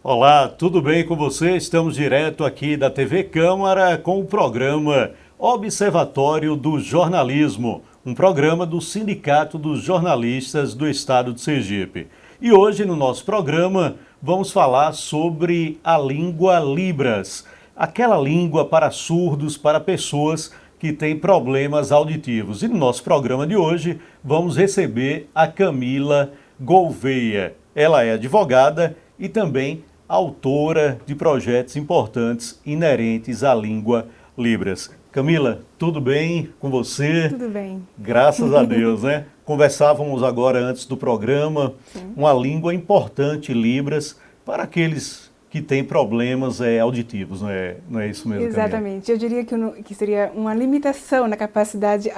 Olá, tudo bem com você? Estamos direto aqui da TV Câmara com o programa Observatório do Jornalismo, um programa do Sindicato dos Jornalistas do Estado de Sergipe. E hoje no nosso programa vamos falar sobre a língua Libras, aquela língua para surdos, para pessoas que têm problemas auditivos. E no nosso programa de hoje vamos receber a Camila Gouveia. Ela é advogada e também autora de projetos importantes inerentes à língua Libras. Camila, tudo bem com você? Tudo bem. Graças a Deus, né? Conversávamos agora antes do programa, Sim. uma língua importante, Libras, para aqueles que têm problemas auditivos, não é isso mesmo, Camila? Exatamente. Eu diria que seria uma limitação na capacidade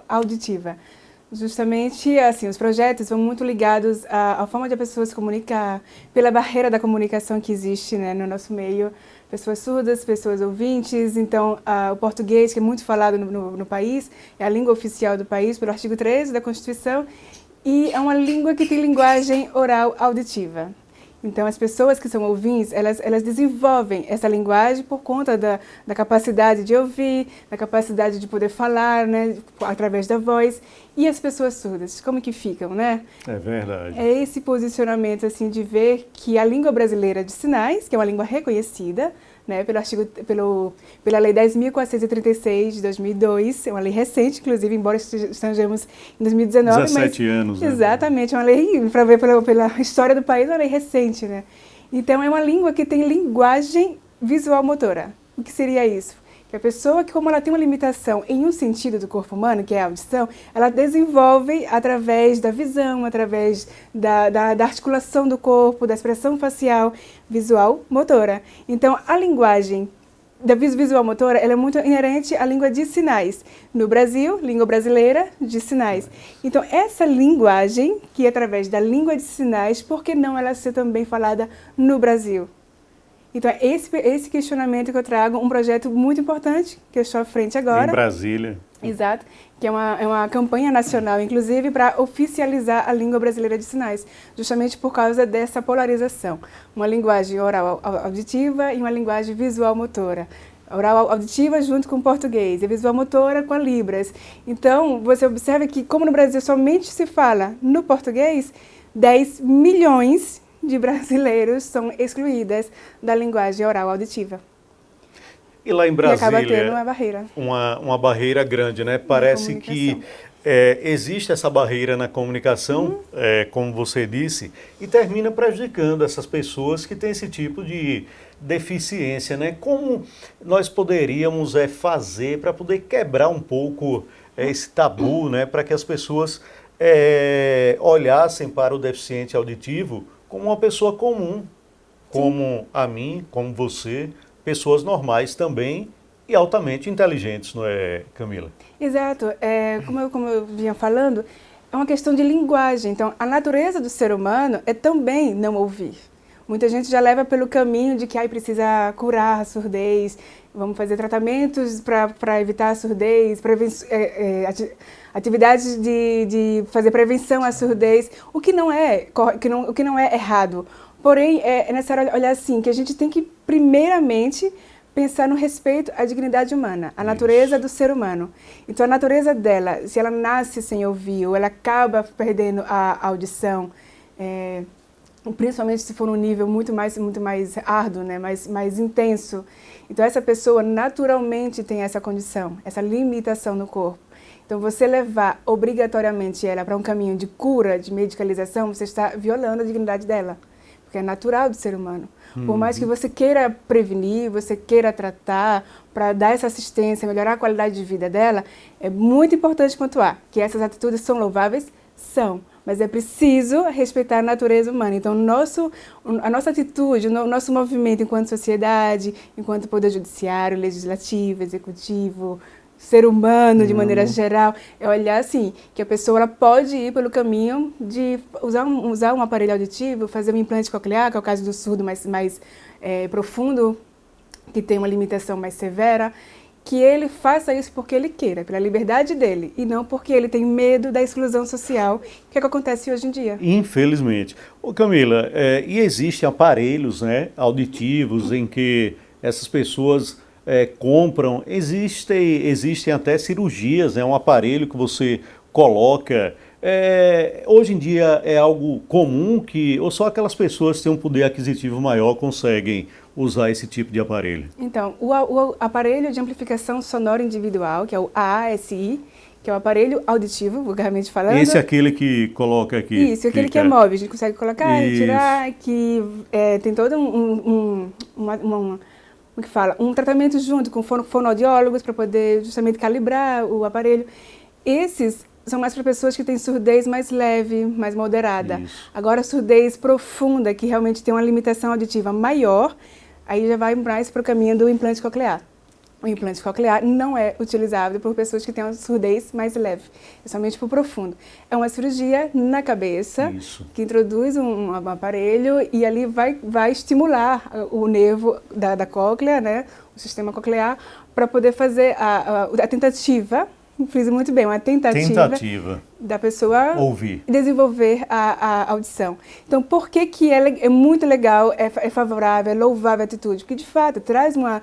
auditiva. Justamente, assim, os projetos vão muito ligados à forma de a pessoa se comunicar, pela barreira da comunicação que existe, né, no nosso meio. Pessoas surdas, pessoas ouvintes. Então, o português, que é muito falado no país, é a língua oficial do país, pelo artigo 13 da Constituição, e é uma língua que tem linguagem oral auditiva. Então, as pessoas que são ouvintes, elas desenvolvem essa linguagem por conta da capacidade de ouvir, da capacidade de poder falar, né, através da voz. E as pessoas surdas, como que ficam, né? É verdade. É esse posicionamento, assim, de ver que a língua brasileira de sinais, que é uma língua reconhecida, né, pela Lei 10.436 de 2002, é uma lei recente, inclusive, embora estejamos em 2019. 17 anos, né? Exatamente, é uma lei, para ver pela história do país, é uma lei recente, né? Então, é uma língua que tem linguagem visual motora. O que seria isso? Que a pessoa, que como ela tem uma limitação em um sentido do corpo humano, que é a audição, ela desenvolve através da visão, através da articulação do corpo, da expressão facial, visual, motora. Então, a linguagem da visual motora, ela é muito inerente à língua de sinais. No Brasil, língua brasileira de sinais. Então, essa linguagem, que é através da língua de sinais, por que não ela ser também falada no Brasil? Então, é esse questionamento que eu trago, um projeto muito importante, que eu estou à frente agora. Em Brasília. Exato, que é uma campanha nacional, inclusive, para oficializar a língua brasileira de sinais, justamente por causa dessa polarização. Uma linguagem oral auditiva e uma linguagem visual motora. Oral auditiva junto com o português, e visual motora com a Libras. Então, você observa que, como no Brasil somente se fala no português, 10 milhões de brasileiros são excluídas da linguagem oral auditiva. E lá em Brasília, e acaba tendo uma barreira. Uma barreira grande, né? Parece que existe essa barreira na comunicação, como você disse, e termina prejudicando essas pessoas que têm esse tipo de deficiência, né? Como nós poderíamos fazer para poder quebrar um pouco esse tabu, né? Para que as pessoas olhassem para o deficiente auditivo como uma pessoa comum, como a mim, como você, pessoas normais também e altamente inteligentes, não é, Camila? Exato. Como eu vinha falando, é uma questão de linguagem. Então, a natureza do ser humano é também não ouvir. Muita gente já leva pelo caminho de que precisa curar a surdez, vamos fazer tratamentos para evitar a surdez, atividades de fazer prevenção à surdez, o que não é errado. Porém, é necessário olhar assim, que a gente tem que, primeiramente, pensar no respeito à dignidade humana, à natureza do ser humano. Então, a natureza dela, se ela nasce sem ouvir, ou ela acaba perdendo a audição, principalmente se for num nível muito mais árduo, né, mais intenso. Então, essa pessoa naturalmente tem essa condição, essa limitação no corpo. Então, você levar obrigatoriamente ela para um caminho de cura, de medicalização, você está violando a dignidade dela, porque é natural do ser humano. Por mais que você queira prevenir, você queira tratar, para dar essa assistência, melhorar a qualidade de vida dela, é muito importante pontuar que essas atitudes são louváveis? São. Mas é preciso respeitar a natureza humana. Então, a nossa atitude, o nosso movimento enquanto sociedade, enquanto poder judiciário, legislativo, executivo, ser humano de maneira geral, é olhar assim, que a pessoa ela pode ir pelo caminho de usar um aparelho auditivo, fazer um implante coclear, que é o caso do surdo mais profundo, que tem uma limitação mais severa. que ele faça isso porque ele queira, pela liberdade dele, e não porque ele tem medo da exclusão social, que é o que acontece hoje em dia. Infelizmente. Ô Camila, e existem aparelhos, né, auditivos em que essas pessoas compram, existem até cirurgias, né, um aparelho que você coloca. Hoje em dia é algo comum ou só aquelas pessoas que têm um poder aquisitivo maior conseguem usar esse tipo de aparelho? Então, o aparelho de amplificação sonora individual, que é o AASI, que é o aparelho auditivo, vulgarmente falando. Esse é aquele que coloca aqui. Isso, aquele que é móvel, a gente consegue colocar e tirar, que tem todo como que fala? Um tratamento junto com fonoaudiólogos para poder justamente calibrar o aparelho. Esses são mais para pessoas que têm surdez mais leve, mais moderada. Isso. Agora, a surdez profunda, que realmente tem uma limitação auditiva maior, aí já vai mais para o caminho do implante coclear. O implante coclear não é utilizável por pessoas que têm uma surdez mais leve, é somente para o profundo. É uma cirurgia na cabeça, que introduz um aparelho e ali vai estimular o nervo da cóclea, né, o sistema coclear, para poder fazer a tentativa, friso muito bem, uma tentativa da pessoa ouvir, desenvolver a audição. Então, por que é muito legal, é favorável, é louvável a atitude? Porque, de fato, traz uma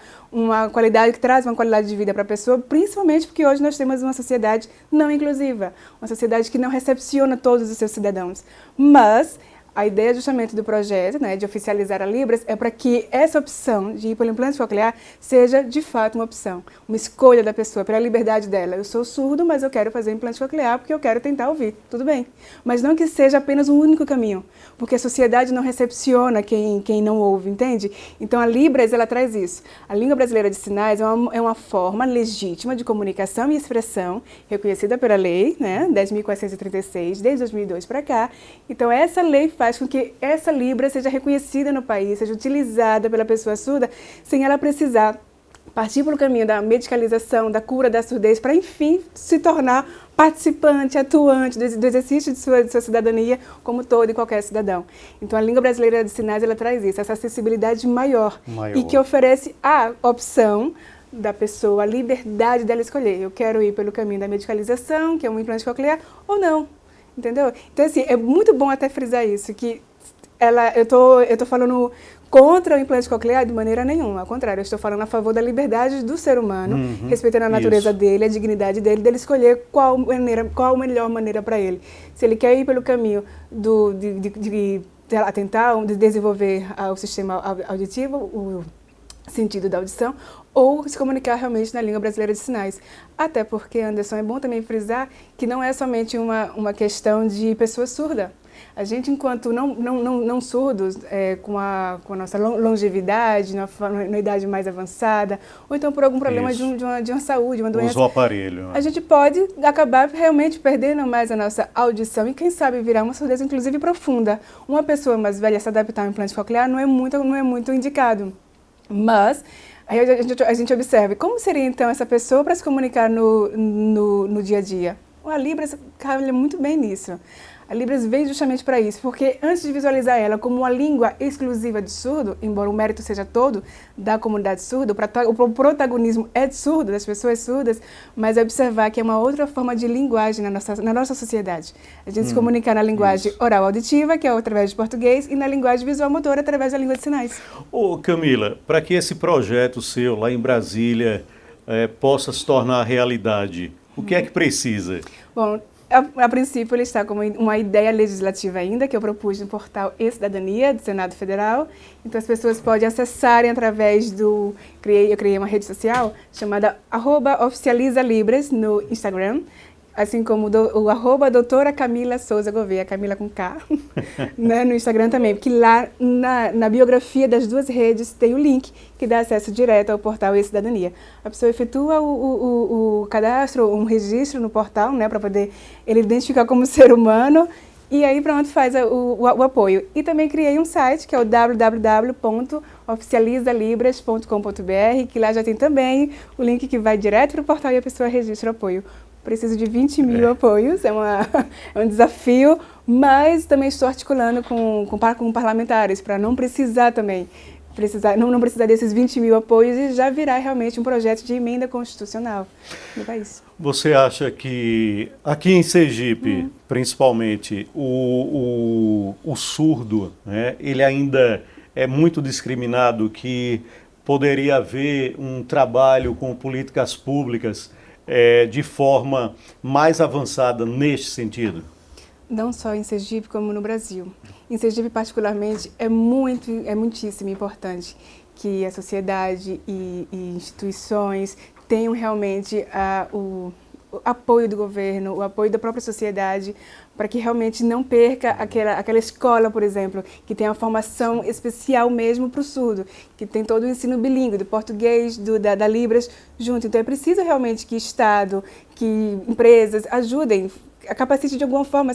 qualidade, que traz uma qualidade de vida para a pessoa, principalmente porque hoje nós temos uma sociedade não inclusiva, uma sociedade que não recepciona todos os seus cidadãos. Mas a ideia justamente do projeto, né, de oficializar a Libras, é para que essa opção de ir pelo implante coclear seja de fato uma opção, uma escolha da pessoa, pela liberdade dela. Eu sou surdo, mas eu quero fazer implante coclear porque eu quero tentar ouvir, tudo bem. Mas não que seja apenas um único caminho, porque a sociedade não recepciona quem não ouve, entende? Então a Libras, ela traz isso. A língua brasileira de sinais é uma forma legítima de comunicação e expressão, reconhecida pela lei, né, 10.436, desde 2002 para cá. Então essa lei faz com que essa Libra seja reconhecida no país, seja utilizada pela pessoa surda, sem ela precisar partir pelo caminho da medicalização, da cura da surdez, para, enfim, se tornar participante, atuante do exercício de sua cidadania como todo e qualquer cidadão. Então, a língua brasileira de sinais, ela traz isso, essa acessibilidade maior. E que oferece a opção da pessoa, a liberdade dela escolher. Eu quero ir pelo caminho da medicalização, que é um implante coclear, ou não. Entendeu? Então, assim, é muito bom até frisar isso, que eu tô falando contra o implante coclear de maneira nenhuma, ao contrário, eu estou falando a favor da liberdade do ser humano, respeitando a natureza dele, a dignidade dele escolher qual a melhor maneira para ele. Se ele quer ir pelo caminho de tentar desenvolver o sistema auditivo, o sentido da audição, ou se comunicar realmente na língua brasileira de sinais. Até porque, Anderson, é bom também frisar que não é somente uma questão de pessoa surda. A gente, enquanto não surdos, com a nossa longevidade, na idade mais avançada, ou então por algum problema de uma saúde, uma doença, usa o aparelho, né? A gente pode acabar realmente perdendo mais a nossa audição e, quem sabe, virar uma surdez, inclusive, profunda. Uma pessoa mais velha se adaptar ao implante coclear não é muito indicado. Mas aí a gente observa, como seria então essa pessoa para se comunicar no dia a dia? A Libras cabe muito bem nisso. A Libras veio justamente para isso, porque antes de visualizar ela como uma língua exclusiva de surdo, embora o mérito seja todo da comunidade surda, o protagonismo é de surdo, das pessoas surdas, mas é observar que é uma outra forma de linguagem na nossa sociedade. A gente se comunicar na linguagem oral auditiva, que é através de português, e na linguagem visual motora, através da língua de sinais. Ô Camila, para que esse projeto seu lá em Brasília possa se tornar realidade, o que é que precisa? Bom, a princípio, ele está como uma ideia legislativa ainda, que eu propus no portal E-Cidadania, do Senado Federal. Então, as pessoas podem acessarem através eu criei uma rede social chamada @oficializalibras no Instagram, assim como o doutora Camila Souza Gouveia, Camila com K, né, no Instagram também, porque lá na biografia das duas redes tem o link que dá acesso direto ao portal E-Cidadania. A pessoa efetua o cadastro, um registro no portal, né, para poder ele identificar como ser humano, e aí pronto, faz o apoio. E também criei um site, que é o www.oficializalibras.com.br, que lá já tem também o link que vai direto para o portal e a pessoa registra o apoio. Preciso de 20 mil apoios, é um desafio, mas também estou articulando com parlamentares para não precisar também não precisar desses 20 mil apoios e já virar realmente um projeto de emenda constitucional no país. Você acha que aqui em Sergipe, principalmente, o surdo, né, ele ainda é muito discriminado, que poderia haver um trabalho com políticas públicas de forma mais avançada neste sentido? Não só em Sergipe, como no Brasil. Em Sergipe, particularmente, é muitíssimo importante que a sociedade e instituições tenham realmente o apoio do governo, o apoio da própria sociedade, para que realmente não perca aquela escola, por exemplo, que tem a formação especial mesmo para o surdo, que tem todo o ensino bilíngue, do português, da Libras, junto. Então é preciso realmente que Estado, que empresas ajudem, capacite de alguma forma,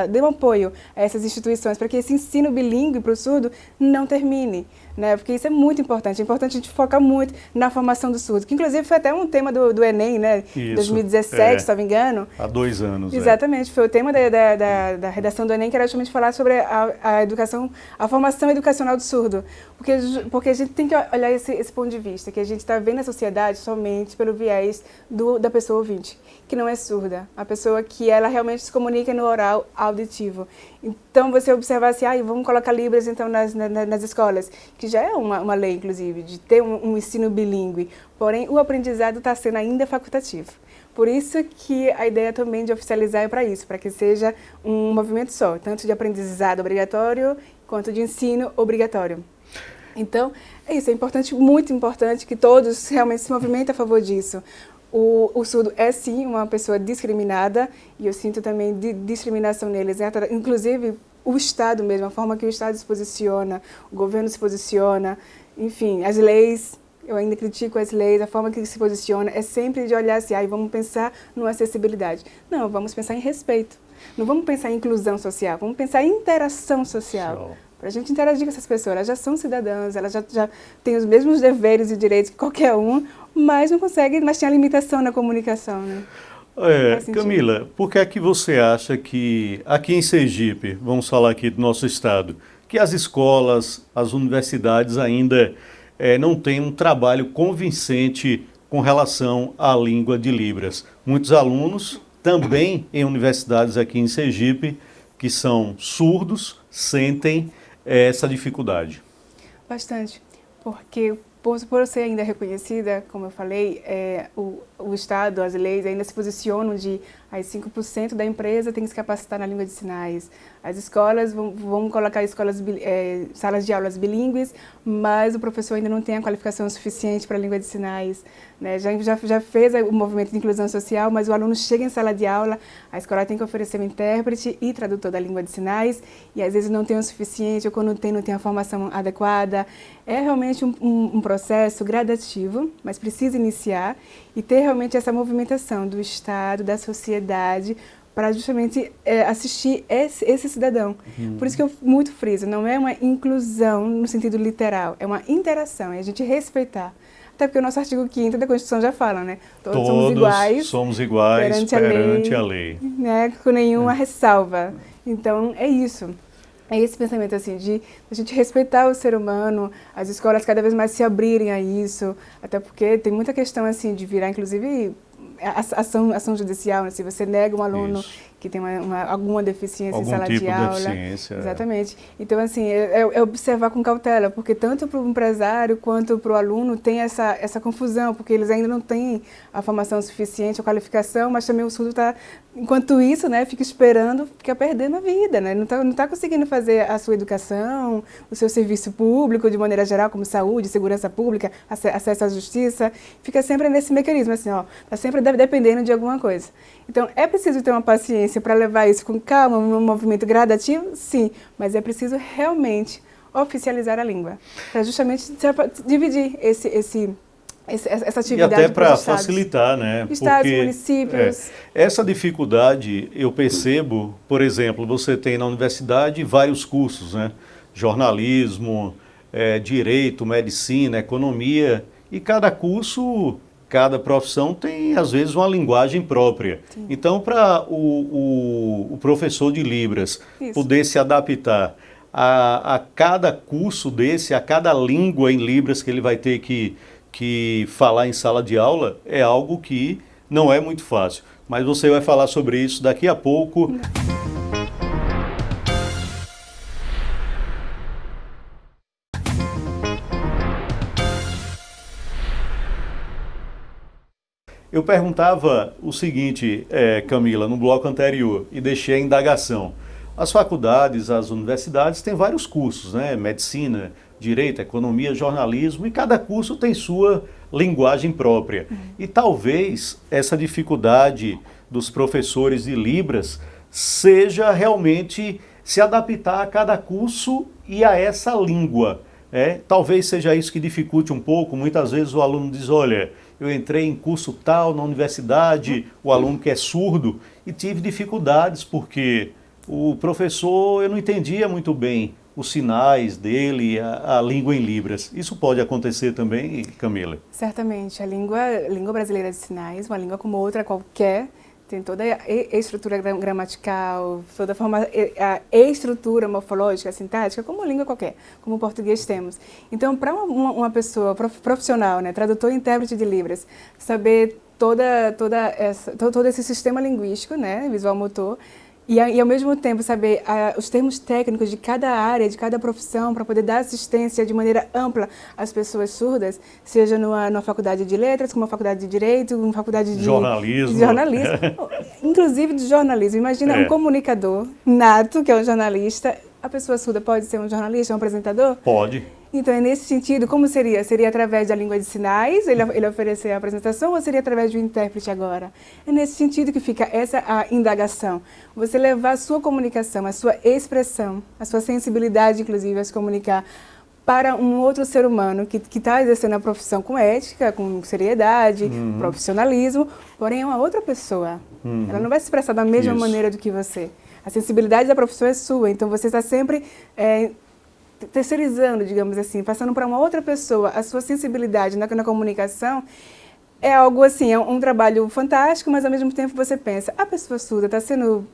dê um apoio a essas instituições para que esse ensino bilíngue para o surdo não termine, né? Porque isso é muito importante. É importante a gente focar muito na formação do surdo, que inclusive foi até um tema do Enem, né? Isso, 2017, se não me engano. Há 2 anos. Exatamente, foi o tema da redação do Enem, que era justamente falar sobre a educação, a formação educacional do surdo. Porque a gente tem que olhar esse ponto de vista, que a gente está vendo a sociedade somente pelo viés da pessoa ouvinte, que não é surda, a pessoa que ela realmente se comunica no oral auditivo. Então, você observar assim, vamos colocar Libras então nas escolas, que já é uma lei, inclusive, de ter um ensino bilíngue, porém o aprendizado está sendo ainda facultativo. Por isso que a ideia também de oficializar é para isso, para que seja um movimento só, tanto de aprendizado obrigatório quanto de ensino obrigatório. Então, é isso, é importante, muito importante que todos realmente se movimentem a favor disso. O surdo é sim uma pessoa discriminada e eu sinto também discriminação neles, né? Inclusive o Estado mesmo, a forma que o Estado se posiciona, o governo se posiciona, enfim, as leis, eu ainda critico as leis, a forma que se posiciona é sempre de olhar assim, vamos pensar numa acessibilidade. Não, vamos pensar em respeito, não vamos pensar em inclusão social, vamos pensar em interação social. Para a gente interagir com essas pessoas, elas já são cidadãs, elas já têm os mesmos deveres e direitos que qualquer um, mas não conseguem, mas tem a limitação na comunicação, né? Camila, por que é que você acha que aqui em Sergipe, vamos falar aqui do nosso estado, que as escolas, as universidades ainda não têm um trabalho convincente com relação à língua de Libras? Muitos alunos, também em universidades aqui em Sergipe, que são surdos, sentem essa dificuldade. Bastante, porque por ser ainda reconhecida, como eu falei, o Estado, as leis ainda se posicionam de 5% da empresa tem que se capacitar na língua de sinais. As escolas vão colocar salas de aulas bilíngues, mas o professor ainda não tem a qualificação suficiente para a língua de sinais, né? Já fez o movimento de inclusão social, mas o aluno chega em sala de aula, a escola tem que oferecer um intérprete e tradutor da língua de sinais, e às vezes não tem o suficiente, ou quando tem, não tem a formação adequada. É realmente um processo gradativo, mas precisa iniciar e ter realmente essa movimentação do Estado, da sociedade, para justamente assistir esse cidadão. Por isso que eu muito friso, não é uma inclusão no sentido literal, é uma interação, é a gente respeitar. Até porque o nosso artigo 5º da Constituição já fala, né? Todos somos iguais perante a lei. Né? Com nenhuma ressalva. Então, é isso. É esse pensamento, assim, de a gente respeitar o ser humano, as escolas cada vez mais se abrirem a isso, até porque tem muita questão, assim, de virar, inclusive, ação judicial, né? Se você nega um aluno que tem alguma deficiência em sala de aula. Exatamente. Então, assim, é observar com cautela, porque tanto para o empresário quanto para o aluno tem essa confusão, porque eles ainda não têm a formação suficiente, a qualificação, mas também o surdo está, enquanto isso, né, fica esperando, fica perdendo a vida, né? Não tá conseguindo fazer a sua educação, o seu serviço público, de maneira geral, como saúde, segurança pública, acesso à justiça, fica sempre nesse mecanismo, assim, está sempre dependendo de alguma coisa. Então, é preciso ter uma paciência para levar isso com calma, num movimento gradativo? Sim, mas é preciso realmente oficializar a língua, para justamente dividir essa atividade. E até para facilitar, né? Estados, municípios. Essa dificuldade eu percebo, por exemplo, você tem na universidade vários cursos, né? Jornalismo, direito, medicina, economia, e cada curso, cada profissão tem, às vezes, uma linguagem própria. Sim. Então, para o professor de Libras poder se adaptar a cada curso desse, a cada língua em Libras que ele vai ter que falar em sala de aula, é algo que não é muito fácil. Mas você vai falar sobre isso daqui a pouco. Eu perguntava o seguinte, Camila, no bloco anterior, e deixei a indagação. As faculdades, as universidades têm vários cursos, né? Medicina, Direito, Economia, Jornalismo, e cada curso tem sua linguagem própria. E talvez essa dificuldade dos professores de Libras seja realmente se adaptar a cada curso e a essa língua. Talvez seja isso que dificulte um pouco. Muitas vezes o aluno diz, olha, eu entrei em curso tal na universidade, o aluno que é surdo, e tive dificuldades porque o professor, eu não entendia muito bem os sinais dele, a língua em Libras. Isso pode acontecer também, Camila? Certamente. A língua brasileira de sinais, uma língua como outra qualquer, tem toda a estrutura gramatical, toda a estrutura morfológica, sintática, como língua qualquer, como o português temos. Então, para uma pessoa profissional, né, tradutor e intérprete de Libras, saber todo esse sistema linguístico, né, visual-motor, e ao mesmo tempo saber os termos técnicos de cada área, de cada profissão, para poder dar assistência de maneira ampla às pessoas surdas, seja numa faculdade de letras, como uma faculdade de direito, uma faculdade de jornalismo, inclusive de jornalismo. Imagina um comunicador nato, que é um jornalista. A pessoa surda pode ser um jornalista, um apresentador? Pode. Então, é nesse sentido, como seria? Seria através da língua de sinais, ele oferecer a apresentação, ou seria através de um intérprete agora? É nesse sentido que fica essa a indagação. Você levar a sua comunicação, a sua expressão, a sua sensibilidade, inclusive, a se comunicar para um outro ser humano que está exercendo a profissão com ética, com seriedade, profissionalismo, porém é uma outra pessoa. Ela não vai se expressar da mesma maneira do que você. A sensibilidade da profissão é sua, então você está sempre terceirizando, digamos assim, passando para uma outra pessoa a sua sensibilidade na comunicação. É algo assim, é um trabalho fantástico, mas ao mesmo tempo você pensa, a pessoa surda está sendo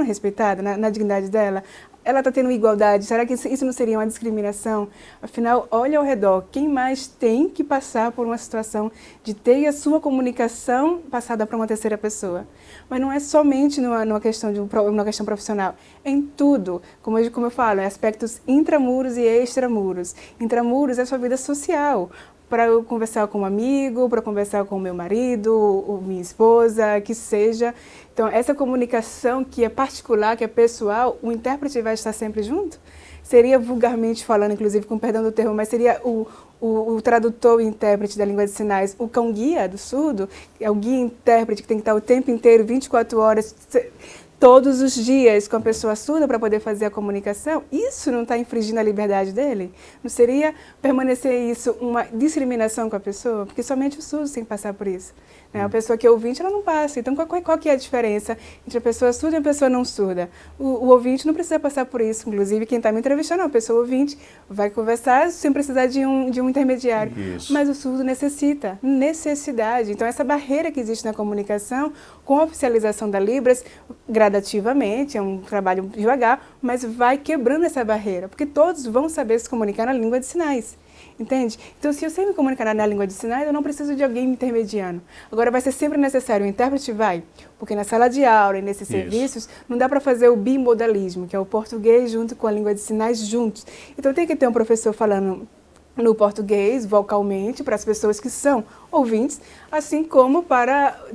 respeitada na dignidade dela? Ela está tendo igualdade? Será que isso não seria uma discriminação? Afinal, olha ao redor, quem mais tem que passar por uma situação de ter a sua comunicação passada para uma terceira pessoa? Mas não é somente numa questão profissional, é em tudo. Como eu falo, em aspectos intramuros e extramuros. Intramuros é a sua vida social, para eu conversar com um amigo, para conversar com o meu marido, ou minha esposa, que seja. Então, essa comunicação que é particular, que é pessoal, o intérprete vai estar sempre junto? Seria, vulgarmente falando, inclusive, com perdão do termo, mas seria o tradutor e intérprete da língua de sinais, o cão-guia do surdo, é o guia-intérprete que tem que estar o tempo inteiro, 24 horas, todos os dias com a pessoa surda para poder fazer a comunicação. Isso não está infringindo a liberdade dele? Não seria permanecer isso uma discriminação com a pessoa? Porque somente os surdos têm que passar por isso. Né? A pessoa que é ouvinte, ela não passa. Então, qual que é a diferença entre a pessoa surda e a pessoa não surda? O ouvinte não precisa passar por isso. Inclusive, quem está me entrevistando, a pessoa ouvinte, vai conversar sem precisar de um intermediário. Isso. Mas o surdo necessita, necessidade. Então, essa barreira que existe na comunicação, com a oficialização da Libras, gradativamente, é um trabalho devagar, mas vai quebrando essa barreira, porque todos vão saber se comunicar na língua de sinais. Entende? Então, se eu sei me comunicar na língua de sinais, eu não preciso de alguém me intermediando. Agora, vai ser sempre necessário o intérprete? Vai. Porque na sala de aula e nesses serviços, não dá para fazer o bimodalismo, que é o português junto com a língua de sinais juntos. Então, tem que ter um professor falando no português, vocalmente, para as pessoas que são ouvintes, assim como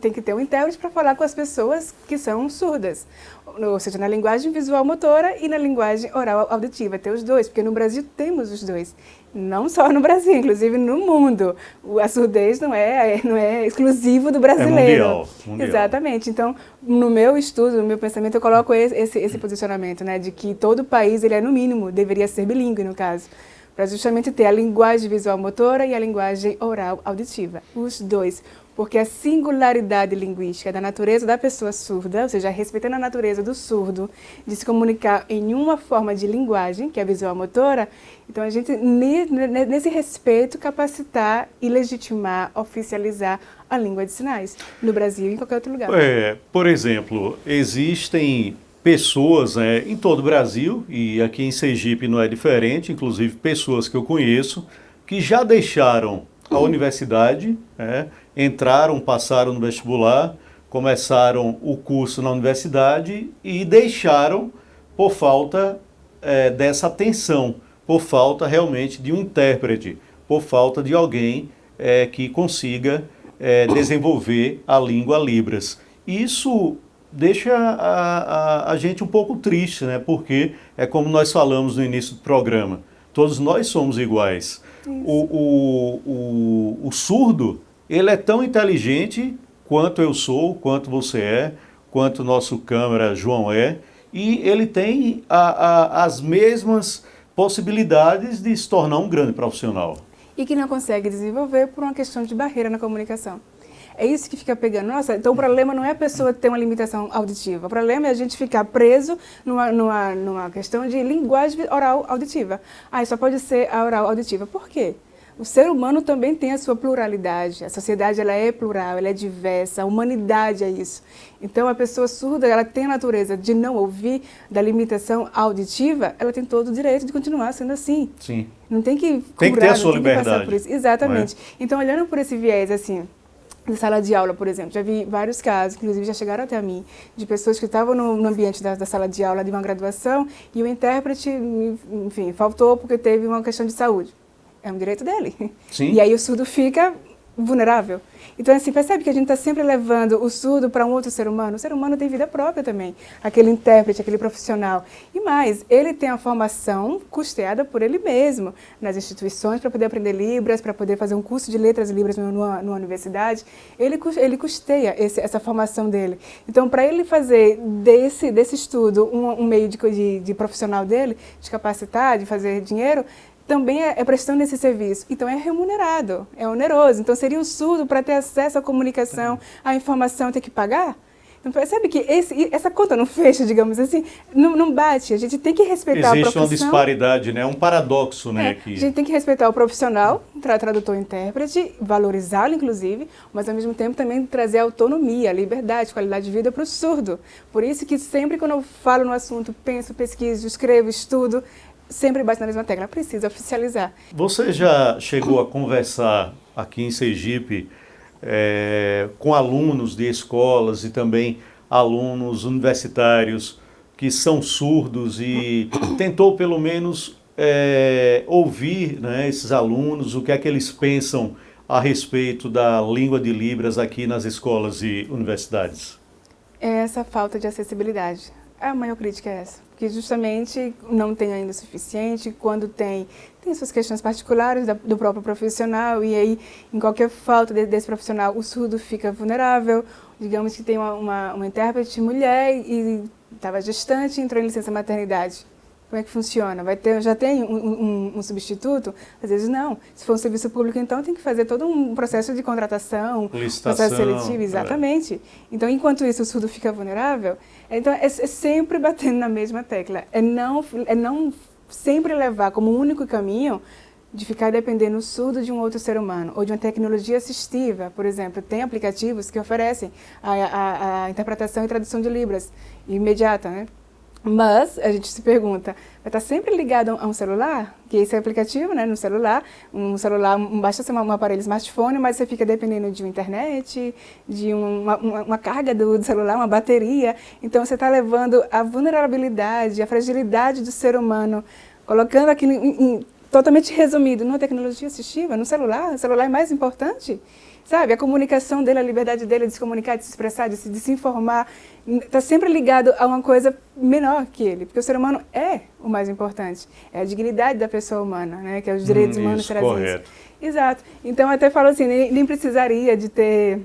tem que ter um intérprete para falar com as pessoas que são surdas. Ou seja, na linguagem visual motora e na linguagem oral auditiva, ter os dois, porque no Brasil temos os dois. Não só no Brasil, inclusive no mundo. A surdez não é exclusivo do brasileiro. É mundial. Exatamente. Então, no meu estudo, no meu pensamento, eu coloco esse posicionamento, né, de que todo país, ele no mínimo, deveria ser bilíngue, no caso, para justamente ter a linguagem visual motora e a linguagem oral auditiva, os dois. Porque a singularidade linguística da natureza da pessoa surda, ou seja, respeitando a natureza do surdo, de se comunicar em uma forma de linguagem, que é a visual motora, então a gente, nesse respeito, capacitar e legitimar, oficializar a língua de sinais, no Brasil e em qualquer outro lugar. Por exemplo, existem pessoas em todo o Brasil, e aqui em Sergipe não é diferente, inclusive pessoas que eu conheço, que já deixaram a universidade, entraram, passaram no vestibular, começaram o curso na universidade e deixaram por falta dessa atenção, por falta realmente de um intérprete, por falta de alguém que consiga desenvolver a língua Libras. Isso deixa a gente um pouco triste, né? Porque é como nós falamos no início do programa, todos nós somos iguais. O surdo, ele é tão inteligente quanto eu sou, quanto você é, quanto o nosso câmera João é, e ele tem as mesmas possibilidades de se tornar um grande profissional. E que não consegue desenvolver por uma questão de barreira na comunicação. É isso que fica pegando. Nossa, então o problema não é a pessoa ter uma limitação auditiva. O problema é a gente ficar preso numa questão de linguagem oral auditiva. Só pode ser a oral auditiva. Por quê? O ser humano também tem a sua pluralidade. A sociedade ela é plural, ela é diversa, a humanidade é isso. Então a pessoa surda, ela tem a natureza de não ouvir, da limitação auditiva, ela tem todo o direito de continuar sendo assim. Sim. Não tem que curar, tem que ter a sua não tem que passar liberdade. por isso. Exatamente. Então olhando por esse viés assim, de sala de aula, por exemplo, já vi vários casos, inclusive já chegaram até a mim, de pessoas que estavam no ambiente da sala de aula de uma graduação e o intérprete, enfim, faltou porque teve uma questão de saúde. É um direito dele. Sim. E aí o surdo fica vulnerável. Então, assim, percebe que a gente está sempre levando o surdo para um outro ser humano? O ser humano tem vida própria também. Aquele intérprete, aquele profissional. E mais, ele tem a formação custeada por ele mesmo, nas instituições, para poder aprender Libras, para poder fazer um curso de letras Libras numa universidade. Ele custeia essa formação dele. Então, para ele fazer desse estudo um meio de profissional dele, de capacitar, de fazer dinheiro, também é prestando esse serviço. Então, é remunerado, é oneroso. Então, seria o surdo para ter acesso à comunicação, à informação, ter que pagar? Então, percebe que essa conta não fecha, digamos assim, não bate. A gente tem que respeitar a profissão. Existe uma disparidade, né? Um paradoxo, né? A gente tem que respeitar o profissional, tradutor e intérprete, valorizá-lo, inclusive, mas, ao mesmo tempo, também trazer autonomia, liberdade, qualidade de vida para o surdo. Por isso que sempre, quando eu falo no assunto, penso, pesquiso, escrevo, estudo, sempre bate na mesma tecla, precisa oficializar. Você já chegou a conversar aqui em Sergipe com alunos de escolas e também alunos universitários que são surdos e tentou pelo menos ouvir, né, esses alunos, o que é que eles pensam a respeito da língua de Libras aqui nas escolas e universidades? É essa falta de acessibilidade. A maior crítica é essa, porque justamente não tem ainda o suficiente, quando tem suas questões particulares do próprio profissional, e aí, em qualquer falta desse profissional, o surdo fica vulnerável. Digamos que tem uma intérprete mulher e estava gestante e entrou em licença maternidade. Como é que funciona? Já tem um substituto? Às vezes não. Se for um serviço público, então tem que fazer todo um processo de contratação, processo seletivo, exatamente. Então, enquanto isso, o surdo fica vulnerável. Então, é sempre batendo na mesma tecla. É não sempre levar como único caminho de ficar dependendo do surdo de um outro ser humano, ou de uma tecnologia assistiva. Por exemplo, tem aplicativos que oferecem a interpretação e tradução de Libras imediata, né? Mas a gente se pergunta, vai estar sempre ligado a um celular? Que esse é o aplicativo, né, no celular. Um celular, basta ser um aparelho smartphone, mas você fica dependendo de uma internet, de uma carga do celular, uma bateria. Então você está levando a vulnerabilidade, a fragilidade do ser humano, colocando aquilo totalmente resumido numa tecnologia assistiva, no celular. O celular é mais importante. Sabe, a comunicação dele, a liberdade dele de se comunicar, de se expressar, de se informar, está sempre ligado a uma coisa menor que ele, porque o ser humano é o mais importante, é a dignidade da pessoa humana, né, que é os direitos humanos trazidos. Correto. Exato. Então, até falo assim, nem precisaria de ter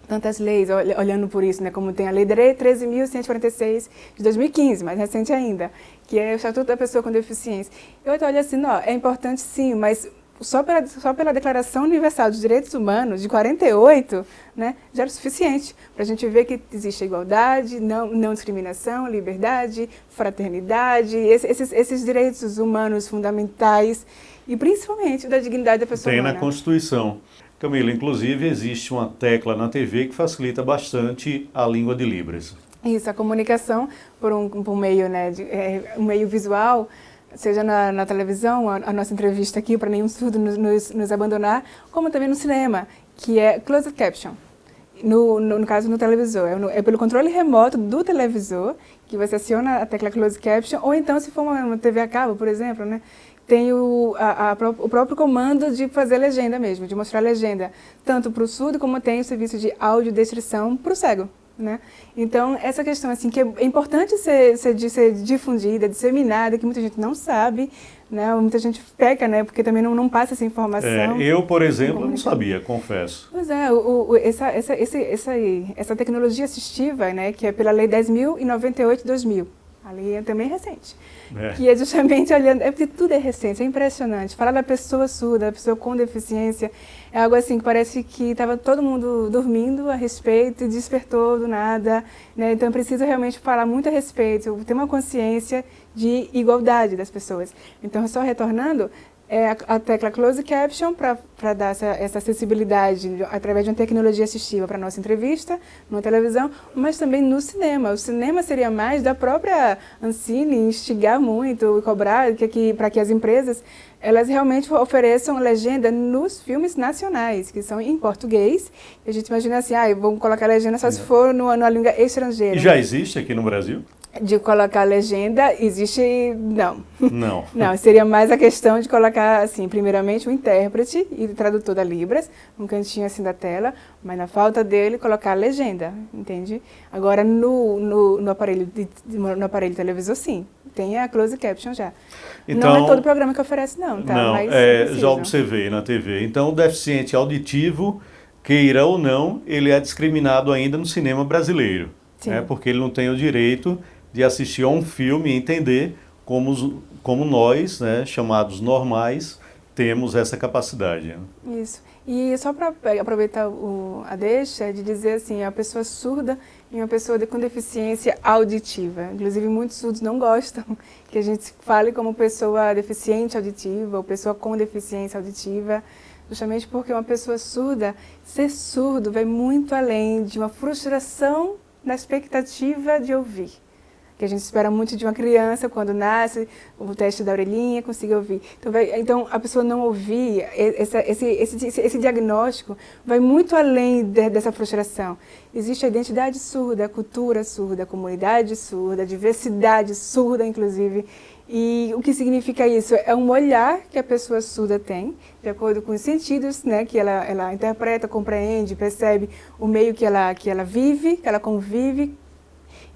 tantas leis, olhando por isso, né, como tem a Lei 13.146 de 2015, mais recente ainda, que é o Estatuto da Pessoa com Deficiência. Eu até olho assim, não, é importante sim, mas só pela Declaração Universal dos Direitos Humanos, de 48, né, já era o suficiente para a gente ver que existe a igualdade, não discriminação, liberdade, fraternidade, esses direitos humanos fundamentais e principalmente da dignidade da pessoa humana. Tem na Constituição. Camila, inclusive existe uma tecla na TV que facilita bastante a língua de Libras. Isso, a comunicação por um meio, né, um meio visual, seja na televisão, a nossa entrevista aqui, para nenhum surdo nos abandonar, como também no cinema, que é closed caption. No caso, no televisor. É pelo controle remoto do televisor que você aciona a tecla closed caption, ou então, se for uma TV a cabo, por exemplo, né, tem o próprio comando de fazer legenda mesmo, de mostrar legenda, tanto para o surdo como tem o serviço de audiodescrição para o cego. Né? Então, essa questão assim, que é importante ser difundida, disseminada, que muita gente não sabe, né? Muita gente peca, né? Porque também não passa essa informação. Eu, por exemplo, não sabia, confesso. Pois é, essa tecnologia assistiva, né, que é pela Lei 10.098/2000, a lei é também recente, que é justamente olhando, porque tudo é recente, é impressionante. Falar da pessoa surda, da pessoa com deficiência, é algo assim que parece que estava todo mundo dormindo a respeito e despertou do nada, né? Então precisa realmente falar muito a respeito, ter uma consciência de igualdade das pessoas. Então, só retornando, a tecla Closed Caption para dar essa acessibilidade através de uma tecnologia assistiva para a nossa entrevista, na televisão, mas também no cinema. O cinema seria mais da própria Ancine instigar muito e cobrar para que as empresas elas realmente ofereçam legenda nos filmes nacionais, que são em português. E a gente imagina assim, vamos colocar legenda só se for numa língua estrangeira. E já existe aqui no Brasil? De colocar legenda, existe... Não. Não. Não, seria mais a questão de colocar, assim, primeiramente o intérprete e o tradutor da Libras, um cantinho assim da tela, mas na falta dele, colocar a legenda, entende? Agora, no aparelho televisor, sim, tem a closed caption já. Então, não é todo programa que oferece, não, tá? Não, Mas já observei na TV. Então, o deficiente auditivo, queira ou não, ele é discriminado ainda no cinema brasileiro, né? Porque ele não tem o direito de assistir a um filme e entender como nós, né, chamados normais, temos essa capacidade. Né? Isso. E só para aproveitar a deixa de dizer assim, a pessoa surda e uma pessoa com deficiência auditiva. Inclusive, muitos surdos não gostam que a gente fale como pessoa deficiente auditiva ou pessoa com deficiência auditiva, justamente porque uma pessoa surda, ser surdo vai muito além de uma frustração na expectativa de ouvir. Que a gente espera muito de uma criança quando nasce, o teste da orelhinha, consiga ouvir. Então a pessoa não ouvir, esse diagnóstico vai muito além dessa frustração. Existe a identidade surda, a cultura surda, a comunidade surda, a diversidade surda, inclusive. E o que significa isso? É um olhar que a pessoa surda tem, de acordo com os sentidos, né, que ela interpreta, compreende, percebe o meio que ela vive, que ela convive,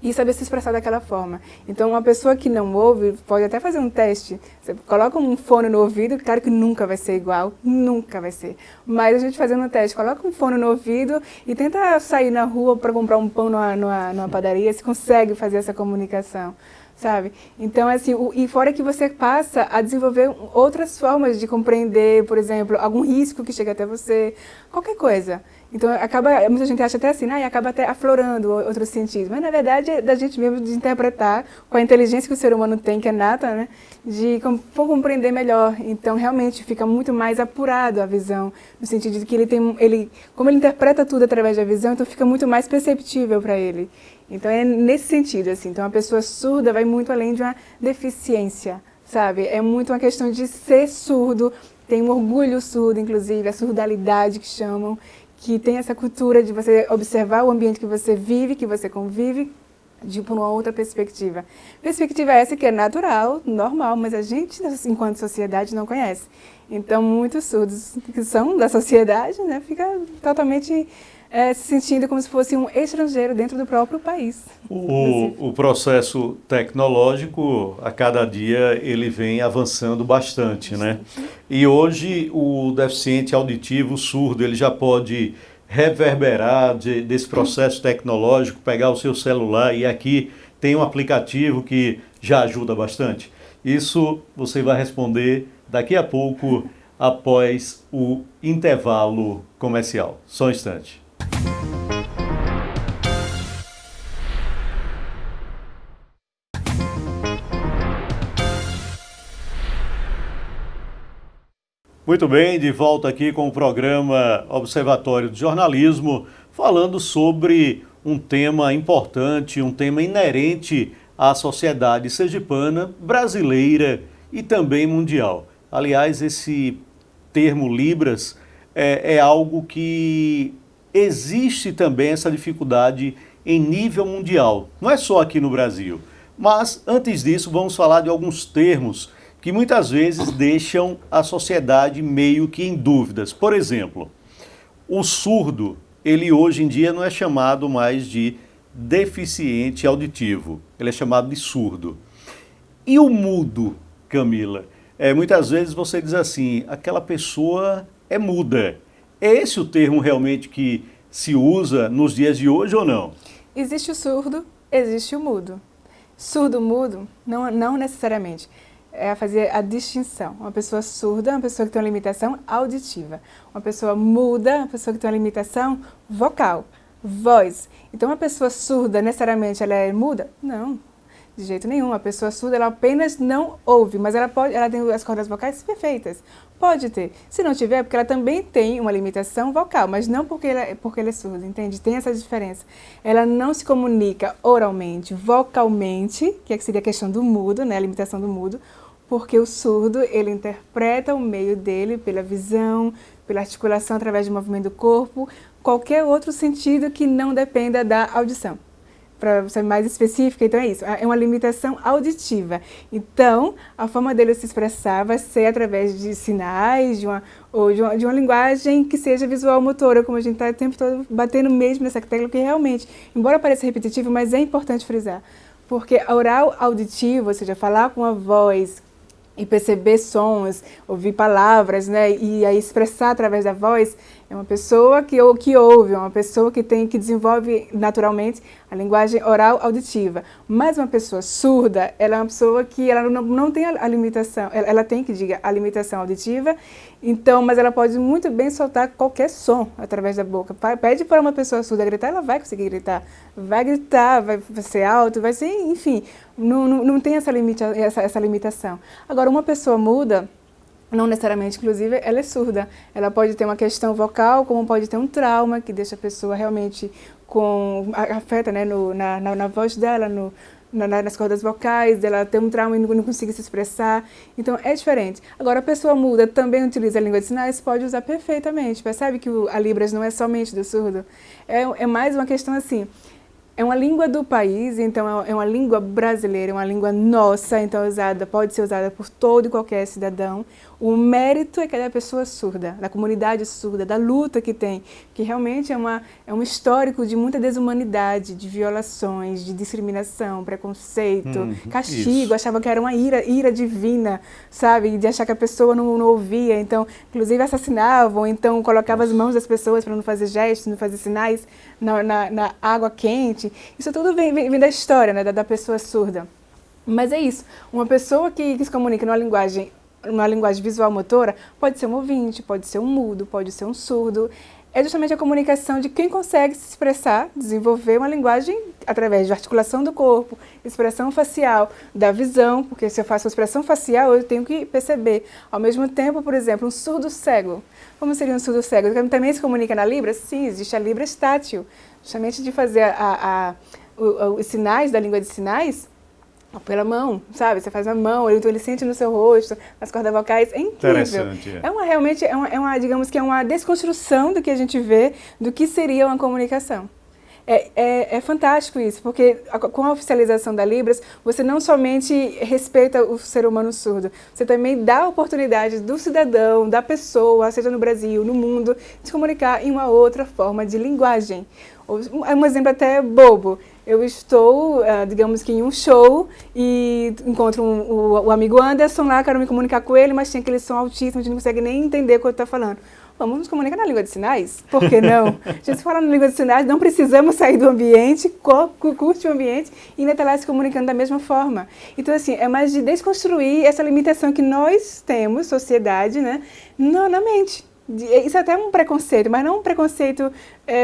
e saber se expressar daquela forma. Então, uma pessoa que não ouve pode até fazer um teste. Você coloca um fone no ouvido, claro que nunca vai ser igual, nunca vai ser. Mas a gente fazendo um teste, coloca um fone no ouvido e tenta sair na rua para comprar um pão numa padaria, se consegue fazer essa comunicação, sabe? Então, assim, e fora que você passa a desenvolver outras formas de compreender, por exemplo, algum risco que chega até você, qualquer coisa. Então, muita gente acha até assim, e acaba até aflorando outros sentidos. Mas, na verdade, é da gente mesmo de interpretar com a inteligência que o ser humano tem, que é nata, né? De compreender melhor. Então, realmente, fica muito mais apurado a visão, no sentido de que como ele interpreta tudo através da visão, então fica muito mais perceptível para ele. Então, é nesse sentido, assim. Então, a pessoa surda vai muito além de uma deficiência, sabe? É muito uma questão de ser surdo, tem um orgulho surdo, inclusive, a surdalidade que chamam, que tem essa cultura de você observar o ambiente que você vive, que você convive, por uma outra perspectiva. Perspectiva essa que é natural, normal, mas a gente, enquanto sociedade, não conhece. Então, muitos surdos que são da sociedade, né, fica totalmente se sentindo como se fosse um estrangeiro dentro do próprio país. O processo tecnológico, a cada dia, ele vem avançando bastante, né? E hoje, o deficiente auditivo, surdo, ele já pode reverberar desse processo tecnológico, pegar o seu celular, e aqui tem um aplicativo que já ajuda bastante. Isso você vai responder daqui a pouco, após o intervalo comercial. Só um instante. Muito bem, de volta aqui com o programa Observatório de Jornalismo, falando sobre um tema importante, um tema inerente à sociedade sergipana, brasileira e também mundial. Aliás, esse termo Libras é algo que existe também essa dificuldade em nível mundial, não é só aqui no Brasil. Mas, antes disso, vamos falar de alguns termos que muitas vezes deixam a sociedade meio que em dúvidas. Por exemplo, o surdo, ele hoje em dia não é chamado mais de deficiente auditivo, ele é chamado de surdo. E o mudo, Camila? Muitas vezes você diz assim, aquela pessoa é muda. É esse o termo realmente que se usa nos dias de hoje ou não? Existe o surdo, existe o mudo. Surdo-mudo, não necessariamente. É fazer a distinção. Uma pessoa surda é uma pessoa que tem uma limitação auditiva. Uma pessoa muda é uma pessoa que tem uma limitação vocal, voz. Então, uma pessoa surda, necessariamente, ela é muda? Não, de jeito nenhum. A pessoa surda, ela apenas não ouve, mas ela tem as cordas vocais perfeitas. Pode ter. Se não tiver, é porque ela também tem uma limitação vocal, mas não porque ela é surda, entende? Tem essa diferença. Ela não se comunica oralmente, vocalmente, que seria a questão do mudo, né? A limitação do mudo, porque o surdo, ele interpreta o meio dele pela visão, pela articulação através do movimento do corpo, qualquer outro sentido que não dependa da audição. Para ser mais específica, então é isso, é uma limitação auditiva. Então, a forma dele se expressar vai ser através de sinais, de uma linguagem que seja visual motora, como a gente está o tempo todo batendo mesmo nessa tecla, que realmente, embora pareça repetitivo, mas é importante frisar. Porque oral auditivo, ou seja, falar com a voz e perceber sons, ouvir palavras, né, e aí expressar através da voz, é uma pessoa que ouve, é uma pessoa que desenvolve naturalmente a linguagem oral auditiva. Mas uma pessoa surda, ela é uma pessoa que ela não tem a limitação, ela tem a limitação auditiva, então, mas ela pode muito bem soltar qualquer som através da boca. Pede para uma pessoa surda gritar, ela vai conseguir gritar. Vai gritar, vai ser alto, vai ser, enfim, não tem essa limitação. Agora, uma pessoa muda, não necessariamente, inclusive, ela é surda. Ela pode ter uma questão vocal, como pode ter um trauma, que deixa a pessoa realmente afeta, né, na voz dela, nas cordas vocais, ela tem um trauma e não consegue se expressar. Então, é diferente. Agora, a pessoa muda também utiliza a língua de sinais, pode usar perfeitamente. Percebe que a Libras não é somente do surdo? É mais uma questão assim. É uma língua do país, então é uma língua brasileira, é uma língua nossa, então pode ser usada por todo e qualquer cidadão. O mérito é que é da pessoa surda, da comunidade surda, da luta que tem, que realmente é um histórico de muita desumanidade, de violações, de discriminação, preconceito, castigo. Isso. Achava que era uma ira divina, sabe? De achar que a pessoa não ouvia, então, inclusive assassinavam, então colocavam as mãos das pessoas para não fazer gestos, não fazer sinais na água quente. Isso tudo vem da história, né, da pessoa surda. Mas é isso, uma pessoa que se comunica numa linguagem visual motora, pode ser um ouvinte, pode ser um mudo, pode ser um surdo. É justamente a comunicação de quem consegue se expressar, desenvolver uma linguagem através de articulação do corpo, expressão facial, da visão, porque se eu faço expressão facial, eu tenho que perceber. Ao mesmo tempo, por exemplo, um surdo cego. Como seria um surdo cego? Ele também se comunica na Libras? Sim, existe a Libras tátil, justamente de fazer os sinais da língua de sinais pela mão, sabe? Você faz a mão, então ele sente no seu rosto, nas cordas vocais, é incrível. Interessante. Realmente, digamos que é uma desconstrução do que a gente vê, do que seria uma comunicação. É fantástico isso, porque com a oficialização da Libras, você não somente respeita o ser humano surdo, você também dá a oportunidade do cidadão, da pessoa, seja no Brasil, no mundo, de se comunicar em uma outra forma de linguagem. Um exemplo até bobo. Eu estou, digamos que em um show e encontro o amigo Anderson lá, quero me comunicar com ele, mas tem aquele som altíssimo, a gente não consegue nem entender o que ele está falando. Vamos nos comunicar na língua de sinais? Por que não? A gente fala na língua de sinais, não precisamos sair do ambiente, curte o ambiente e ainda está lá se comunicando da mesma forma. Então, assim, é mais de desconstruir essa limitação que nós temos, sociedade, né, na mente. Isso é até um preconceito, mas não um preconceito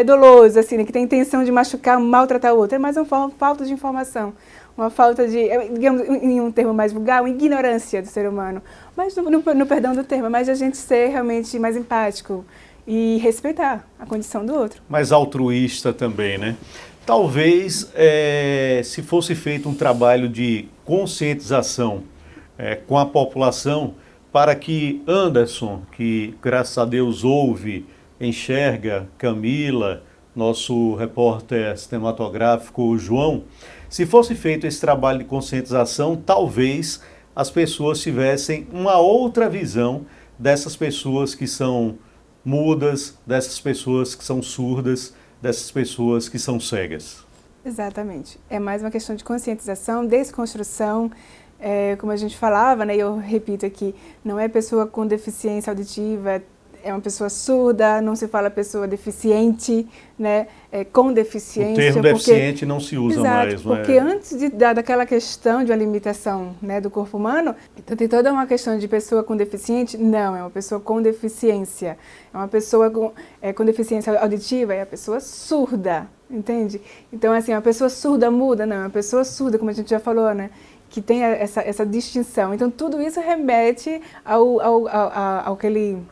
doloso, assim, né, que tem a intenção de machucar, maltratar o outro, é mais uma falta de informação, uma falta de, digamos, em um termo mais vulgar, uma ignorância do ser humano, mas no perdão do termo, mas a gente ser realmente mais empático e respeitar a condição do outro. Mais altruísta também, né? Talvez, se fosse feito um trabalho de conscientização com a população, para que Anderson, que graças a Deus ouve, enxerga, Camila, nosso repórter cinematográfico João, se fosse feito esse trabalho de conscientização, talvez as pessoas tivessem uma outra visão dessas pessoas que são mudas, dessas pessoas que são surdas, dessas pessoas que são cegas. Exatamente. É mais uma questão de conscientização, desconstrução. Como a gente falava, né, e eu repito aqui, não é pessoa com deficiência auditiva, é uma pessoa surda, não se fala pessoa deficiente, né, com deficiência. O termo deficiente não se usa mais. Porque antes daquela questão de uma limitação, né, do corpo humano, então tem toda uma questão de pessoa com deficiente, não, é uma pessoa com deficiência. É uma pessoa com deficiência auditiva, é a pessoa surda, entende? Então, assim, uma pessoa surda muda, não, é uma pessoa surda, como a gente já falou, né? Que tem essa distinção. Então, tudo isso remete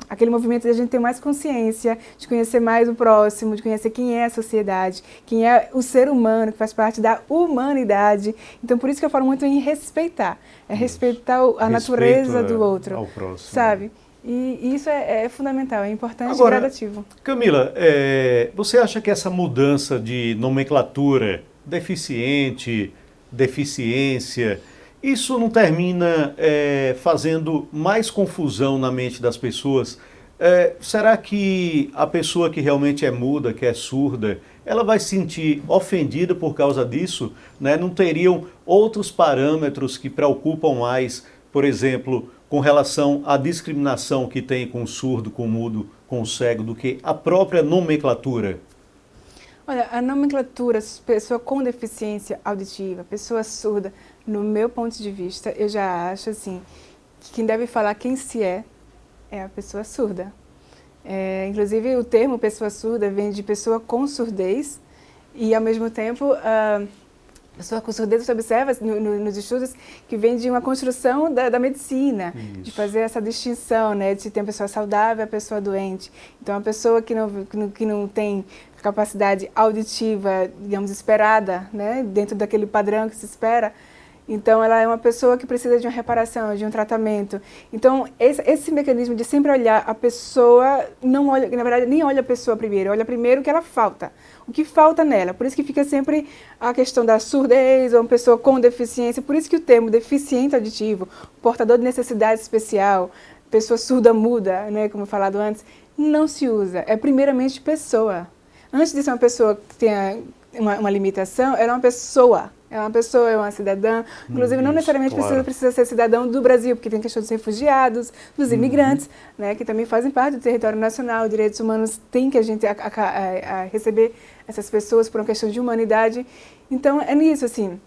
àquele movimento de a gente ter mais consciência, de conhecer mais o próximo, de conhecer quem é a sociedade, quem é o ser humano, que faz parte da humanidade. Então, por isso que eu falo muito em respeitar. Respeitar a natureza do outro, ao próximo, sabe? E isso é fundamental, é importante. Agora, e gradativo. Camila, você acha que essa mudança de nomenclatura, deficiente, deficiência, isso não termina fazendo mais confusão na mente das pessoas? Será que a pessoa que realmente é muda, que é surda, ela vai se sentir ofendida por causa disso? Né? Não teriam outros parâmetros que preocupam mais, por exemplo, com relação à discriminação que tem com o surdo, com o mudo, com o cego, do que a própria nomenclatura? Olha, a nomenclatura, pessoa com deficiência auditiva, pessoa surda, no meu ponto de vista, eu já acho assim, que quem deve falar quem se é a pessoa surda. Inclusive, o termo pessoa surda vem de pessoa com surdez e, ao mesmo tempo, pessoa com surdez, você observa nos estudos que vem de uma construção da medicina, Isso. De fazer essa distinção, né, de ter a pessoa saudável e a pessoa doente. Então, a pessoa que não tem capacidade auditiva, digamos, esperada, né, dentro daquele padrão que se espera, então ela é uma pessoa que precisa de uma reparação, de um tratamento. Então, esse mecanismo de sempre olhar a pessoa, não olha, na verdade, nem olha a pessoa primeiro, olha primeiro o que ela falta, o que falta nela. Por isso que fica sempre a questão da surdez, ou uma pessoa com deficiência, por isso que o termo deficiente auditivo, portador de necessidade especial, pessoa surda muda, né, como falado antes, não se usa. É primeiramente pessoa. Antes de ser uma pessoa que tenha uma limitação, era uma pessoa. É uma pessoa, é uma cidadã. Inclusive, não necessariamente precisa ser cidadão do Brasil, porque tem questão dos refugiados, dos imigrantes, né, que também fazem parte do território nacional. Direitos humanos tem que a gente receber essas pessoas por uma questão de humanidade. Então, é nisso, assim,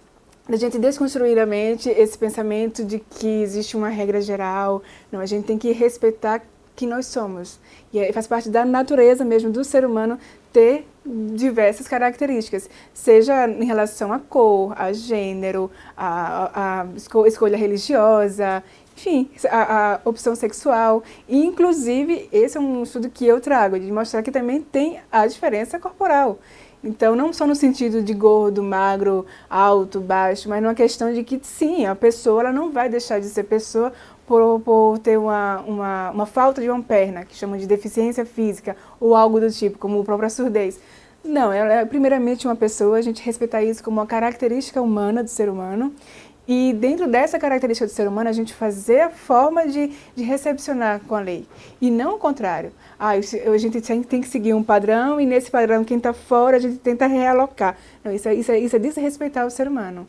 a gente desconstruir a mente esse pensamento de que existe uma regra geral. Não, a gente tem que respeitar quem nós somos. E faz parte da natureza mesmo do ser humano ter diversas características, seja em relação à cor, a gênero, a escolha religiosa, enfim, a opção sexual. E, inclusive, esse é um estudo que eu trago, de mostrar que também tem a diferença corporal. Então, não só no sentido de gordo, magro, alto, baixo, mas numa questão de que, sim, a pessoa ela não vai deixar de ser pessoa por ter uma falta de uma perna, que chamam de deficiência física, ou algo do tipo, como a própria surdez. Não, ela é primeiramente uma pessoa, a gente respeitar isso como uma característica humana do ser humano, e dentro dessa característica do ser humano, a gente fazer a forma de recepcionar com a lei, e não o contrário. A gente tem que seguir um padrão, e nesse padrão, quem está fora, a gente tenta realocar. Não, isso é desrespeitar o ser humano.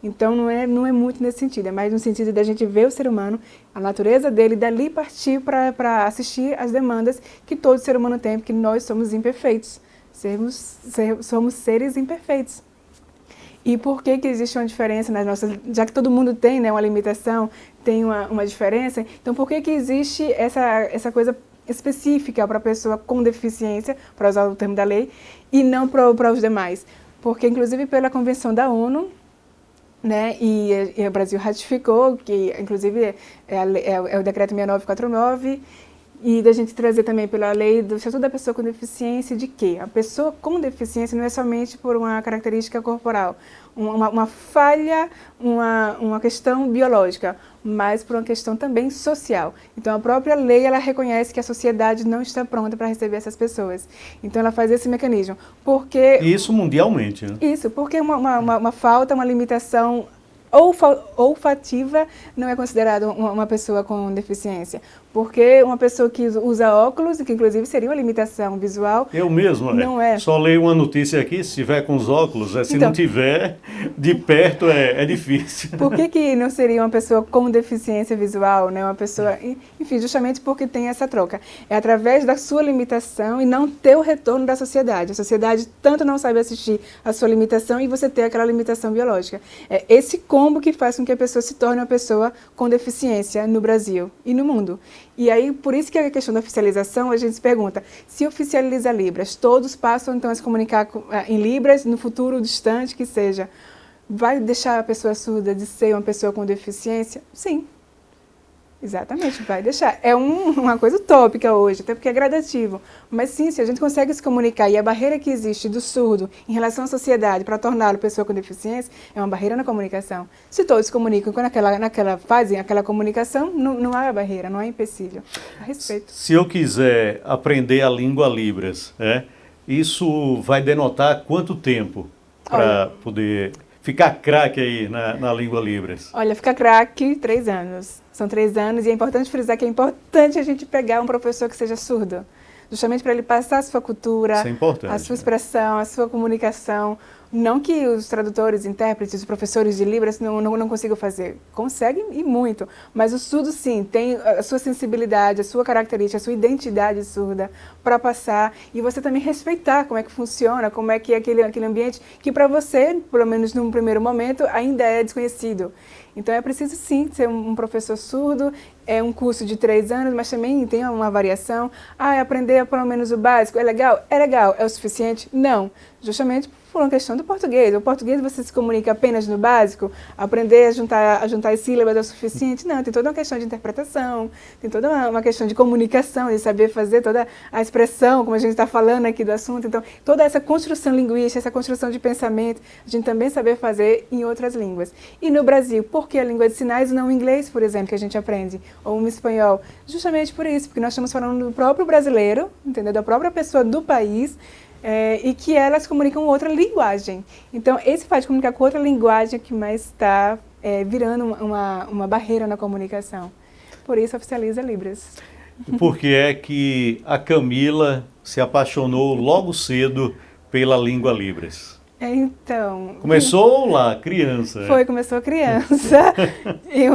Então, não é muito nesse sentido, é mais no sentido da gente ver o ser humano, a natureza dele, e dali partir para assistir às demandas que todo ser humano tem, porque nós somos imperfeitos, somos seres imperfeitos. E por que existe uma diferença nas nossas, já que todo mundo tem, né, uma limitação, tem uma diferença, então por que existe essa coisa específica para a pessoa com deficiência, para usar o termo da lei, e não para os demais? Porque, inclusive, pela Convenção da ONU, né, e o Brasil ratificou, que inclusive é o decreto 6949, E da gente trazer também pela lei do Estatuto da Pessoa com Deficiência de que a pessoa com deficiência não é somente por uma característica corporal, uma falha, uma questão biológica, mas por uma questão também social. Então a própria lei ela reconhece que a sociedade não está pronta para receber essas pessoas. Então ela faz esse mecanismo. Porque isso mundialmente, né? Isso, porque uma falta, uma limitação olfativa não é considerada uma pessoa com deficiência. Porque uma pessoa que usa óculos, que inclusive seria uma limitação visual... Eu mesmo, não é. Só leio uma notícia aqui, se tiver com os óculos, se então, não tiver, de perto é difícil. Por que não seria uma pessoa com deficiência visual, né? Uma pessoa... Enfim, justamente porque tem essa troca. É através da sua limitação e não ter o retorno da sociedade. A sociedade tanto não sabe assistir a sua limitação e você ter aquela limitação biológica. É esse combo que faz com que a pessoa se torne uma pessoa com deficiência no Brasil e no mundo. E aí, por isso que a questão da oficialização, a gente se pergunta, se oficializa Libras, todos passam então a se comunicar em Libras, no futuro distante que seja, vai deixar a pessoa surda de ser uma pessoa com deficiência? Sim. Exatamente, vai deixar. É uma coisa utópica hoje, até porque é gradativo. Mas sim, se a gente consegue se comunicar e a barreira que existe do surdo em relação à sociedade para torná-lo pessoa com deficiência é uma barreira na comunicação. Se todos se comunicam fazem aquela comunicação, não há barreira, não há empecilho. A respeito. Se eu quiser aprender a língua Libras, isso vai denotar quanto tempo para poder ficar craque aí na língua Libras? Olha, ficar craque 3 anos. São 3 anos e é importante frisar que é importante a gente pegar um professor que seja surdo. Justamente para ele passar a sua cultura, a sua expressão, a sua comunicação. Não que os tradutores, intérpretes, os professores de Libras não consigam fazer. Conseguem e muito. Mas o surdo, sim, tem a sua sensibilidade, a sua característica, a sua identidade surda para passar. E você também respeitar como é que funciona, como é que é aquele ambiente que para você, pelo menos num primeiro momento, ainda é desconhecido. Então é preciso sim ser um professor surdo, é um curso de 3 anos, mas também tem uma variação. Aprender pelo menos o básico, é legal? É legal. É o suficiente? Não. Justamente por uma questão do português. O português você se comunica apenas no básico, aprender a juntar as sílabas é o suficiente? Não, tem toda uma questão de interpretação, tem toda uma questão de comunicação, de saber fazer toda a expressão, como a gente está falando aqui do assunto. Então, toda essa construção linguística, essa construção de pensamento, a gente também saber fazer em outras línguas. E no Brasil, por que a língua de sinais e não o inglês, por exemplo, que a gente aprende, ou o espanhol? Justamente por isso, porque nós estamos falando do próprio brasileiro, entendeu? Da própria pessoa do país, e que elas comunicam outra linguagem. Então, esse fato de comunicar com outra linguagem é que mais está virando uma barreira na comunicação. Por isso, oficializa Libras. Por que é que a Camila se apaixonou logo cedo pela língua Libras? Então... Começou lá, criança. Começou criança. Eu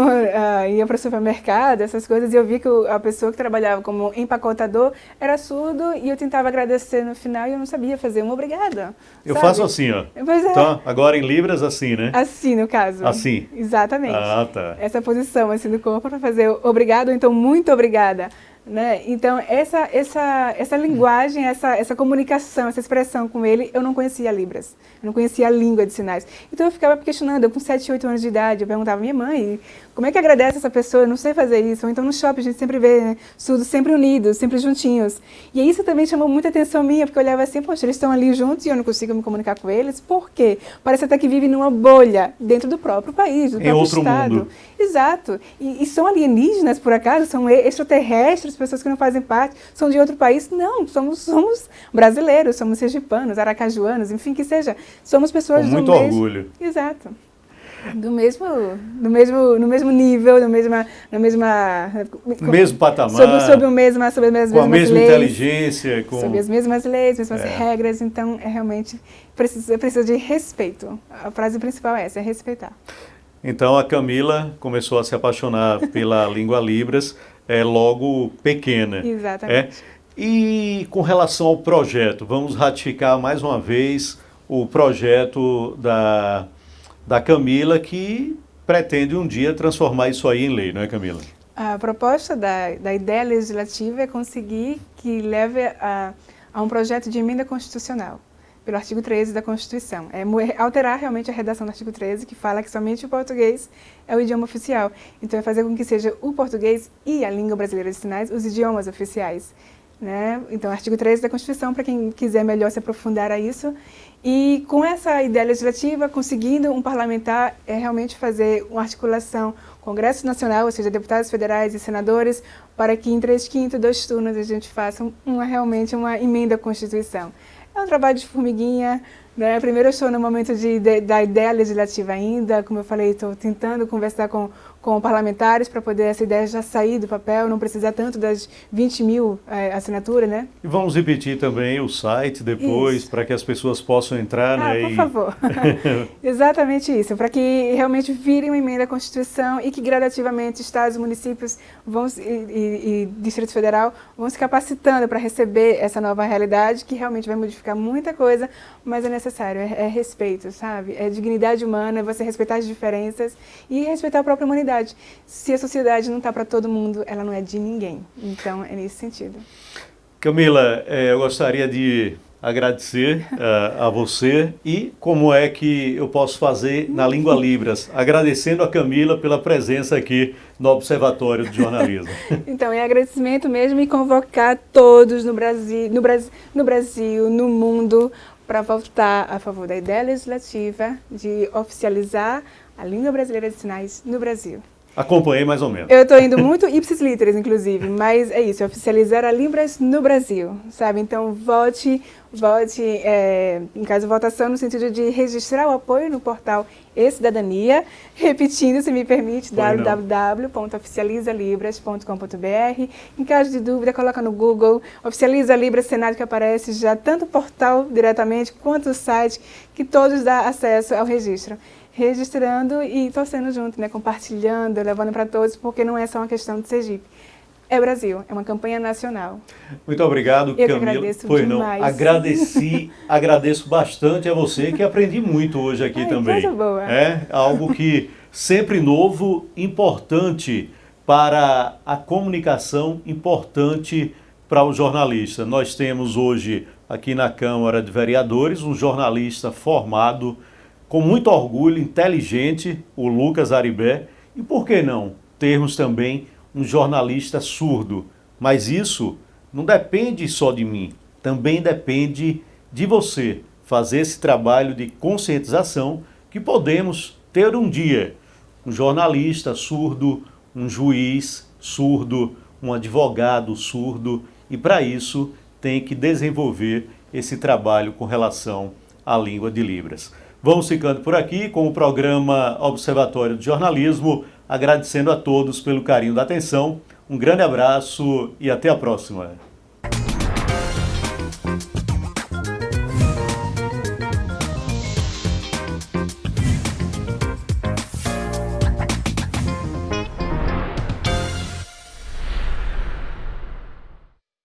ia para o supermercado, essas coisas, e eu vi que a pessoa que trabalhava como empacotador era surdo, e eu tentava agradecer no final e eu não sabia fazer obrigada. Eu faço assim, ó. Pois é. Então, agora em Libras, assim, né? Assim, no caso. Assim. Exatamente. Ah, tá. Essa posição assim do corpo para fazer obrigado, ou então muito obrigada. Né? Então, essa linguagem, essa comunicação, essa expressão com ele, eu não conhecia Libras, eu não conhecia a língua de sinais. Então, eu ficava me questionando, eu com 7, 8 anos de idade, eu perguntava à minha mãe, como é que agradece essa pessoa? Eu não sei fazer isso. Ou então, no shopping, a gente sempre vê, né, surdos sempre unidos, sempre juntinhos. E isso também chamou muita atenção minha, porque eu olhava assim, poxa, eles estão ali juntos e eu não consigo me comunicar com eles. Por quê? Parece até que vivem numa bolha dentro do próprio país, do próprio estado. Mundo. Exato. E são alienígenas, por acaso? São extraterrestres, pessoas que não fazem parte, são de outro país? Não, somos brasileiros, somos sergipanos, aracajuanos, enfim, que seja. Somos pessoas com muito orgulho. Exato. No mesmo nível, no mesmo patamar, sob as mesmas com a mesma leis, inteligência, sob as mesmas leis, mesmas regras. Então, realmente precisa de respeito. A frase principal é essa, é respeitar. Então, a Camila começou a se apaixonar pela língua Libras logo pequena. Exatamente. E com relação ao projeto, vamos ratificar mais uma vez o projeto da Camila, que pretende um dia transformar isso aí em lei, não é, Camila? A proposta da ideia legislativa é conseguir que leve a um projeto de emenda constitucional, pelo artigo 13 da Constituição. É alterar realmente a redação do artigo 13, que fala que somente o português é o idioma oficial. Então, é fazer com que seja o português e a língua brasileira de sinais os idiomas oficiais. Né? Então, artigo 13 da Constituição, para quem quiser melhor se aprofundar a isso. E com essa ideia legislativa, conseguindo um parlamentar realmente fazer uma articulação Congresso Nacional, ou seja, deputados federais e senadores, para que em 3/5, 2 turnos, a gente faça realmente uma emenda à Constituição. É um trabalho de formiguinha, né? Primeiro eu estou no momento da ideia legislativa ainda, como eu falei, estou tentando conversar com parlamentares para poder essa ideia já sair do papel, não precisar tanto das 20 mil assinaturas, né? E vamos repetir também o site depois, para que as pessoas possam entrar, né? Por favor. Exatamente isso, para que realmente vire uma emenda à Constituição e que gradativamente estados, municípios e Distrito Federal vão se capacitando para receber essa nova realidade, que realmente vai modificar muita coisa, mas é necessário, é respeito, sabe? É dignidade humana, é você respeitar as diferenças e respeitar a própria humanidade. Se a sociedade não está para todo mundo, ela não é de ninguém. Então, é nesse sentido. Camila, eu gostaria de agradecer a você e como é que eu posso fazer na língua Libras, agradecendo a Camila pela presença aqui no Observatório de Jornalismo. Então, é agradecimento mesmo e convocar todos no Brasil, no mundo, para votar a favor da ideia legislativa de oficializar a língua brasileira de sinais no Brasil. Acompanhei mais ou menos. Eu estou indo muito ipsis literis, inclusive, mas é isso, oficializar a Libras no Brasil, sabe? Então, vote em caso de votação, no sentido de registrar o apoio no portal e-Cidadania, repetindo, se me permite, www.oficializalibras.com.br. Em caso de dúvida, coloca no Google, Oficializa Libras Senado, que aparece já tanto o portal diretamente, quanto o site, que todos dão acesso ao registro. Registrando e torcendo junto, né? Compartilhando, levando para todos, porque não é só uma questão de Sergipe. É Brasil, é uma campanha nacional. Muito obrigado, Camila. Eu que agradeço demais. Agradeço bastante a você, que aprendi muito hoje aqui também. Coisa boa. É algo que sempre novo, importante para a comunicação, importante para o jornalista. Nós temos hoje aqui na Câmara de Vereadores um jornalista formado, com muito orgulho, inteligente, o Lucas Aribé, e por que não termos também um jornalista surdo? Mas isso não depende só de mim, também depende de você fazer esse trabalho de conscientização que podemos ter um dia um jornalista surdo, um juiz surdo, um advogado surdo, e para isso tem que desenvolver esse trabalho com relação à língua de Libras. Vamos ficando por aqui com o programa Observatório de Jornalismo, agradecendo a todos pelo carinho da atenção. Um grande abraço e até a próxima.